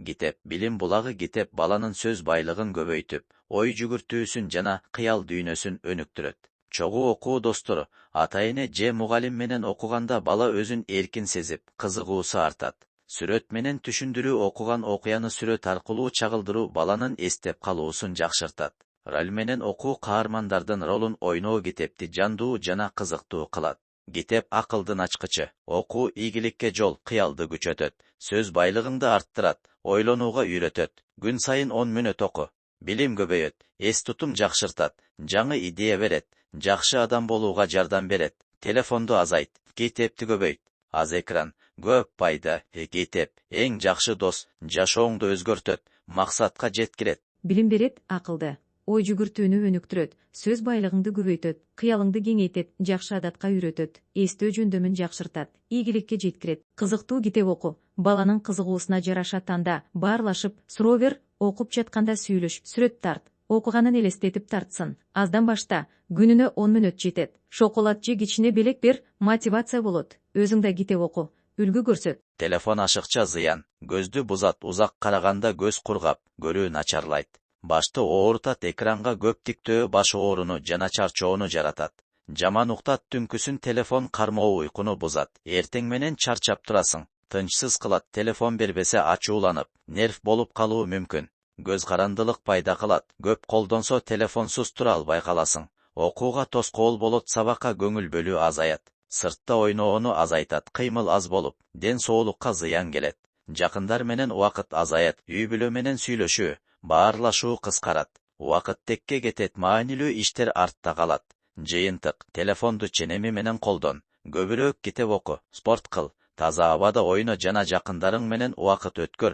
Китеп, билим булагы китеп баланын сөз байлыгын көбөйтүп, ой жүгүртүүсүн жана кыял дүйнөсүн өнүктүрөт. Чогуу окуу достору, ата-эне же мугалим менен окуганда бала өзүн эркин сезип, кызыгуусу артат. Сүрөт менен түшүндүрүү окуган окуяны сүрөт аркылуу чагылдыруу баланын эстеп калуусун жакшыртат. Роль менен окуу каармандардын ролун ойноо китепти жандуу жана кызыктуу кылат. Китеп акылдын ачкычы, окуу ийгиликке жол, кыялды күчөтөт, сөз байлыгыңды арттырат, ойлонууга үйрөтөт. Күн сайын 10 мүнөт оку, билим көбөйөт, эс тутум жакшыртат, жаңы идея берет, жакшы адам болууга жардам берет. Телефонду азайт, китепти көбөйт. Аз экран, көп пайда. Китеп эң жакшы дос, жашооңду өзгөртөт, максатка жеткирет. Билим берет, акылды. Ой жүгүртүүнү өнүктүрөт, сөз байлыгыңды көбөйтөт, кыялыңды кеңейтет, жакшы адатка үйрөтөт, эстөө жөндөмүн жакшыртат, ийгиликке жеткирет. Кызыктуу китеп оку, баланын кызыгуусуна жараша танда, баарлашып, суроо бер, окуп жатканда сүйлөш, сүрөт тарт, окуганын элестетип тартсын. Аздан башта, күнүнө 10 мүнөт жетет. Шоколад же кичине белек бер, мотивация болот. Өзүң да китеп оку, үлгү көрсөт. Телефон ашыкча зыян, көздү бузат, узак караганда көз кургап, көрүү начарлайт. Башты оорутат, экранга көп тиктөө баш ооруну жана чарчоону жаратат. Жаман уктат, түнкүсүн телефон кармоо уйкуну бузат. Эртең менен чарчап турасың, тынчсыз кылат, телефон бербесе ачууланып, нерв болуп калуу мүмкүн. Көз карандылык пайда кылат, көп колдонсо телефонсуз тура албай каласың. Окууга тоскоол болот, сабакка көңүл бөлүү азаят. Сыртта ойноону азайтат, кыймыл аз болуп, ден соолукка зыян келет. Жакындар менен убакыт азаят, үй бүлө менен сүйлөшүү, баарлашуу кыскарат. Убакыт текке кетет, маанилүү иштер артта калат. Жыйынтык, телефонду ченеми менен колдон, көбүрөөк китеп оку, спорт кыл, таза абада ойно жана жакындарың менен убакыт өткөр.